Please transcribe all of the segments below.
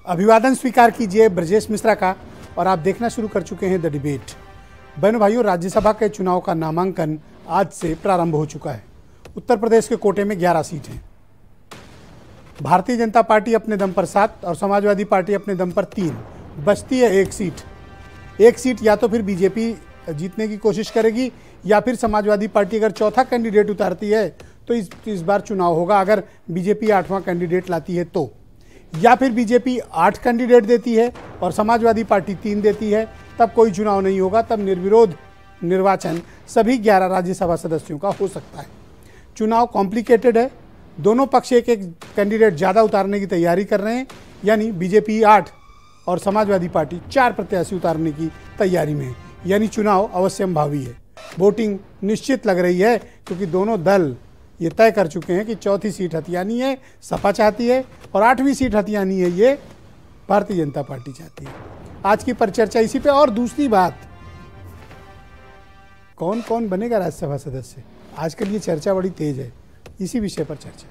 अभिवादन स्वीकार कीजिए ब्रजेश मिश्रा का और आप देखना शुरू कर चुके हैं द डिबेट। बहनों भाइयों, राज्यसभा के चुनाव का नामांकन आज से प्रारंभ हो चुका है। उत्तर प्रदेश के कोटे में 11 सीट हैं। भारतीय जनता पार्टी अपने दम पर 7 और समाजवादी पार्टी अपने दम पर 3। बचती है एक सीट या तो फिर बीजेपी जीतने की कोशिश करेगी या फिर समाजवादी पार्टी अगर चौथा कैंडिडेट उतारती है तो इस बार चुनाव होगा। अगर बीजेपी 8वां कैंडिडेट लाती है तो, या फिर बीजेपी 8 कैंडिडेट देती है और समाजवादी पार्टी 3 देती है, तब कोई चुनाव नहीं होगा। तब निर्विरोध निर्वाचन सभी 11 राज्यसभा सदस्यों का हो सकता है। चुनाव कॉम्प्लिकेटेड है। दोनों पक्ष एक कैंडिडेट ज़्यादा उतारने की तैयारी कर रहे हैं, यानी बीजेपी 8 और समाजवादी पार्टी 4 प्रत्याशी उतारने की तैयारी में है। यानी चुनाव अवश्यंभावी है। वोटिंग निश्चित लग रही है क्योंकि दोनों दल ये तय कर चुके हैं कि चौथी सीट हथियानी है, सपा चाहती है, और 8वीं सीट हथियानी है, ये भारतीय जनता पार्टी चाहती है। आज की परिचर्चा इसी पे। और दूसरी बात, कौन कौन बनेगा राज्यसभा सदस्य, आजकल ये चर्चा बड़ी तेज है, इसी विषय पर चर्चा।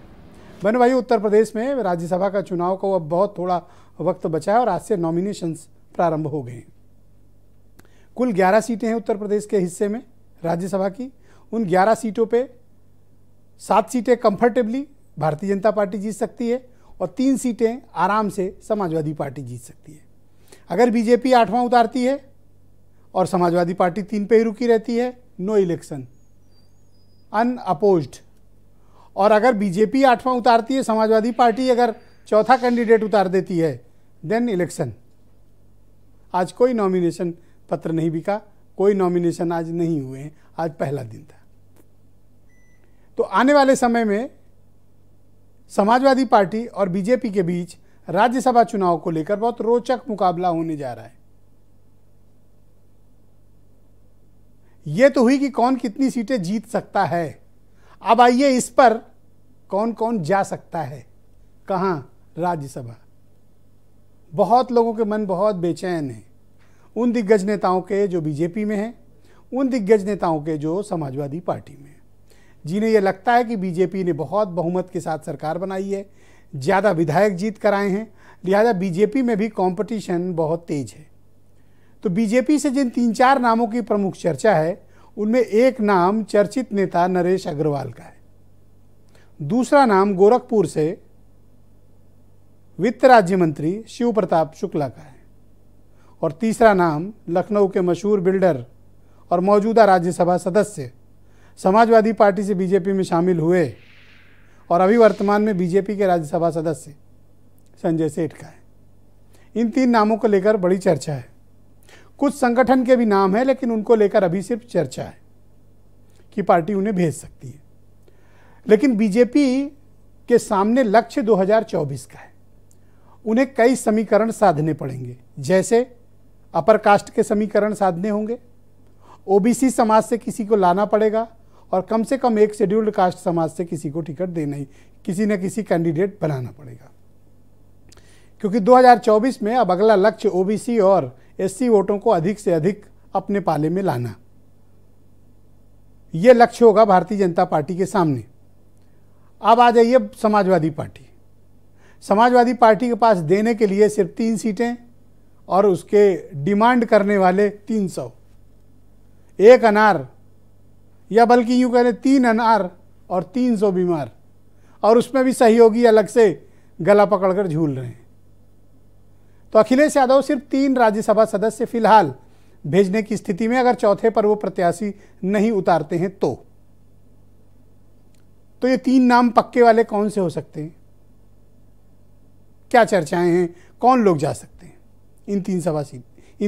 बहनों भाई, उत्तर प्रदेश में राज्यसभा का चुनाव को अब बहुत थोड़ा वक्त बचा है और आज से नॉमिनेशंस प्रारंभ हो गए हैं। कुल 11 सीटें हैं उत्तर प्रदेश के हिस्से में राज्यसभा की। उन 11 सीटों पे 7 सीटें कंफर्टेबली भारतीय जनता पार्टी जीत सकती है और 3 सीटें आराम से समाजवादी पार्टी जीत सकती है। अगर बीजेपी 8वां उतारती है और समाजवादी पार्टी 3 पे ही रुकी रहती है, नो इलेक्शन, अनअपोज्ड। और अगर बीजेपी 8वां उतारती है, समाजवादी पार्टी अगर चौथा कैंडिडेट उतार देती है, देन इलेक्शन। आज कोई नॉमिनेशन पत्र नहीं बिका, कोई नॉमिनेशन आज नहीं हुए हैं, आज पहला दिन था। तो आने वाले समय में समाजवादी पार्टी और बीजेपी के बीच राज्यसभा चुनाव को लेकर बहुत रोचक मुकाबला होने जा रहा है। यह तो हुई कि कौन कितनी सीटें जीत सकता है। अब आइए इस पर, कौन कौन जा सकता है, कहां, राज्यसभा। बहुत लोगों के मन बहुत बेचैन हैं, उन दिग्गज नेताओं के जो बीजेपी में हैं, उन दिग्गज नेताओं के जो समाजवादी पार्टी में हैं, जिन्हें यह लगता है कि बीजेपी ने बहुत बहुमत के साथ सरकार बनाई है, ज़्यादा विधायक जीत कर आए हैं, लिहाजा बीजेपी में भी कंपटीशन बहुत तेज है। तो बीजेपी से जिन 3-4 नामों की प्रमुख चर्चा है, उनमें एक नाम चर्चित नेता नरेश अग्रवाल का है, दूसरा नाम गोरखपुर से वित्त राज्य मंत्री शिव प्रताप शुक्ला का है, और तीसरा नाम लखनऊ के मशहूर बिल्डर और मौजूदा राज्यसभा सदस्य, समाजवादी पार्टी से बीजेपी में शामिल हुए और अभी वर्तमान में बीजेपी के राज्यसभा सदस्य संजय सेठ का है। इन 3 नामों को लेकर बड़ी चर्चा है। कुछ संगठन के भी नाम है, लेकिन उनको लेकर अभी सिर्फ चर्चा है कि पार्टी उन्हें भेज सकती है। लेकिन बीजेपी के सामने लक्ष्य 2024 का है। उन्हें कई समीकरण साधने पड़ेंगे, जैसे अपर कास्ट के समीकरण साधने होंगे, ओबीसी समाज से किसी को लाना पड़ेगा और कम से कम एक शेड्यूल्ड कास्ट समाज से किसी को टिकट देना ही, किसी न किसी कैंडिडेट बनाना पड़ेगा। क्योंकि 2024 में अब अगला लक्ष्य ओबीसी और एससी वोटों को अधिक से अधिक अपने पाले में लाना, यह लक्ष्य होगा भारतीय जनता पार्टी के सामने। अब आ जाइए समाजवादी पार्टी। समाजवादी पार्टी के पास देने के लिए सिर्फ 3 सीटें और उसके डिमांड करने वाले 300, 1 अनार, या बल्कि यूं कहें 3 अनार और 300 बीमार, और उसमें भी सहयोगी अलग से गला पकड़कर झूल रहे हैं। तो अखिलेश यादव सिर्फ 3 राज्यसभा सदस्य फिलहाल भेजने की स्थिति में, अगर चौथे पर वो प्रत्याशी नहीं उतारते हैं तो ये 3 नाम पक्के वाले कौन से हो सकते हैं, क्या चर्चाएं हैं, कौन लोग जा सकते हैं इन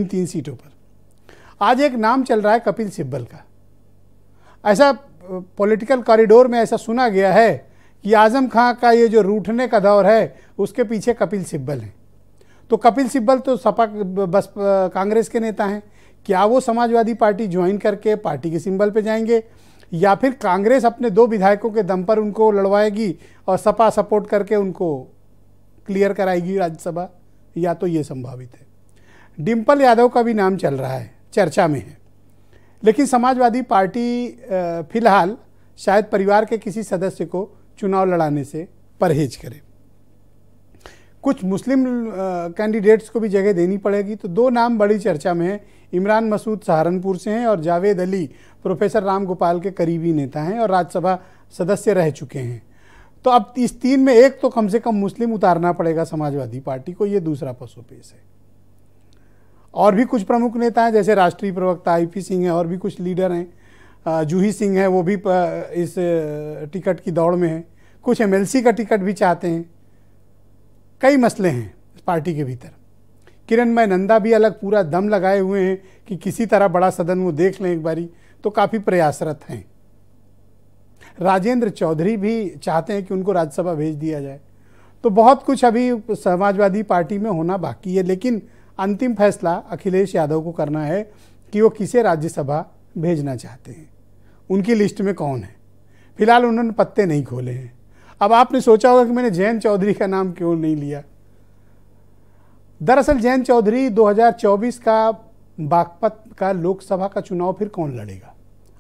3 सीटों पर। आज एक नाम चल रहा है कपिल सिब्बल का। ऐसा पॉलिटिकल कॉरिडोर में ऐसा सुना गया है कि आजम खां का ये जो रूठने का दौर है, उसके पीछे कपिल सिब्बल हैं। तो कपिल सिब्बल तो सपा बस कांग्रेस के नेता हैं। क्या वो समाजवादी पार्टी ज्वाइन करके पार्टी के सिंबल पे जाएंगे, या फिर कांग्रेस अपने 2 विधायकों के दम पर उनको लड़वाएगी और सपा सपोर्ट करके उनको क्लियर कराएगी राज्यसभा, या तो ये संभावित है। डिम्पल यादव का भी नाम चल रहा है, चर्चा में है। लेकिन समाजवादी पार्टी फिलहाल शायद परिवार के किसी सदस्य को चुनाव लड़ाने से परहेज करे। कुछ मुस्लिम कैंडिडेट्स को भी जगह देनी पड़ेगी। तो दो नाम बड़ी चर्चा में हैं। इमरान मसूद सहारनपुर से हैं और जावेद अली प्रोफेसर राम गोपाल के करीबी नेता हैं और राज्यसभा सदस्य रह चुके हैं। तो अब इस तीन में एक तो कम से कम मुस्लिम उतारना पड़ेगा समाजवादी पार्टी को, ये दूसरा पसोपेश है। और भी कुछ प्रमुख नेता हैं, जैसे राष्ट्रीय प्रवक्ता IP सिंह है और भी कुछ लीडर हैं। जूही सिंह है, वो भी इस टिकट की दौड़ में है। कुछ MLC का टिकट भी चाहते हैं। कई मसले हैं इस पार्टी के भीतर। किरणमय नंदा भी अलग पूरा दम लगाए हुए हैं कि किसी तरह बड़ा सदन वो देख लें एक बारी, तो काफ़ी प्रयासरत हैं। राजेंद्र चौधरी भी चाहते हैं कि उनको राज्यसभा भेज दिया जाए। तो बहुत कुछ अभी समाजवादी पार्टी में होना बाकी है, लेकिन अंतिम फैसला अखिलेश यादव को करना है कि वो किसे राज्यसभा भेजना चाहते हैं, उनकी लिस्ट में कौन है। फिलहाल उन्होंने पत्ते नहीं खोले हैं। अब आपने सोचा होगा कि मैंने जयंत चौधरी का नाम क्यों नहीं लिया। दरअसल जयंत चौधरी 2024 का बागपत का लोकसभा का चुनाव फिर कौन लड़ेगा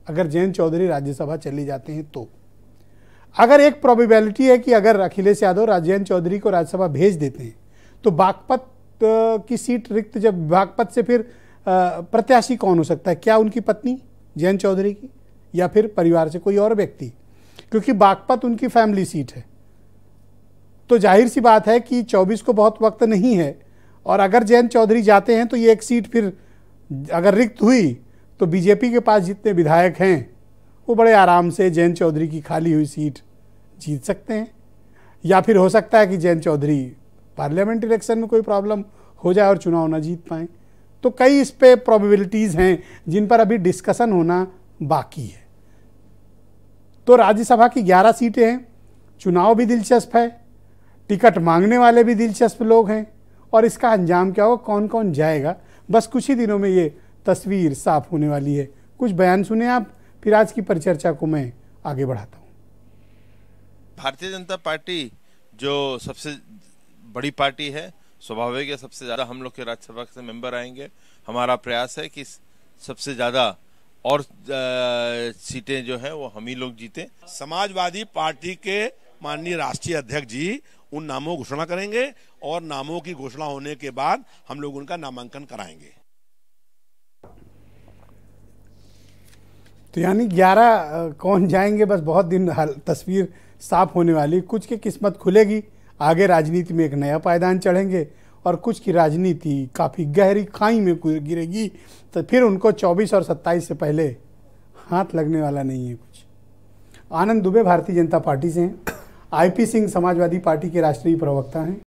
अगर जयंत चौधरी राज्यसभा चले जाते हैं। तो अगर एक प्रोबेबिलिटी है कि अगर अखिलेश यादव जयंत चौधरी को राज्यसभा भेज देते हैं तो बागपत की सीट रिक्त, जब बागपत से फिर प्रत्याशी कौन हो सकता है? क्या उनकी पत्नी जयंत चौधरी की, या फिर परिवार से कोई और व्यक्ति? क्योंकि बागपत उनकी फैमिली सीट है। तो जाहिर सी बात है कि 24 को बहुत वक्त नहीं है, और अगर जयंत चौधरी जाते हैं तो ये एक सीट फिर अगर रिक्त हुई तो बीजेपी के पास जितने विधायक हैं वो बड़े आराम से जयंत चौधरी की खाली हुई सीट जीत सकते हैं। या फिर हो सकता है कि जयंत चौधरी पार्लियामेंट इलेक्शन में कोई प्रॉब्लम हो जाए और चुनाव ना जीत पाएँ। तो कई इस पे प्रोबेबिलिटीज़ हैं जिन पर अभी डिस्कशन होना बाकी है। तो राज्यसभा की 11 सीटें हैं, चुनाव भी दिलचस्प है, टिकट मांगने वाले भी दिलचस्प लोग हैं, और इसका अंजाम क्या होगा, कौन कौन जाएगा, बस कुछ ही दिनों में ये तस्वीर साफ होने वाली है। कुछ बयान सुने आप, फिर आज की परिचर्चा को मैं आगे बढ़ाता हूँ। भारतीय जनता पार्टी जो सबसे बड़ी पार्टी है, स्वाभाविक है सबसे ज्यादा हम लोग के राज्यसभा से मेंबर आएंगे। हमारा प्रयास है कि सबसे ज्यादा और सीटें जो है वो हम ही लोग जीते। समाजवादी पार्टी के माननीय राष्ट्रीय अध्यक्ष जी उन नामों की घोषणा करेंगे और नामों की घोषणा होने के बाद हम लोग उनका नामांकन कराएंगे। तो यानी 11 कौन जाएंगे, बस बहुत दिन तस्वीर साफ होने वाली। कुछ की किस्मत खुलेगी, आगे राजनीति में एक नया पायदान चढ़ेंगे, और कुछ की राजनीति काफ़ी गहरी खाई में गिरेगी। तो फिर उनको 24 और 27 से पहले हाथ लगने वाला नहीं है कुछ। आनंद दुबे भारतीय जनता पार्टी से हैं, IP सिंह समाजवादी पार्टी के राष्ट्रीय प्रवक्ता हैं।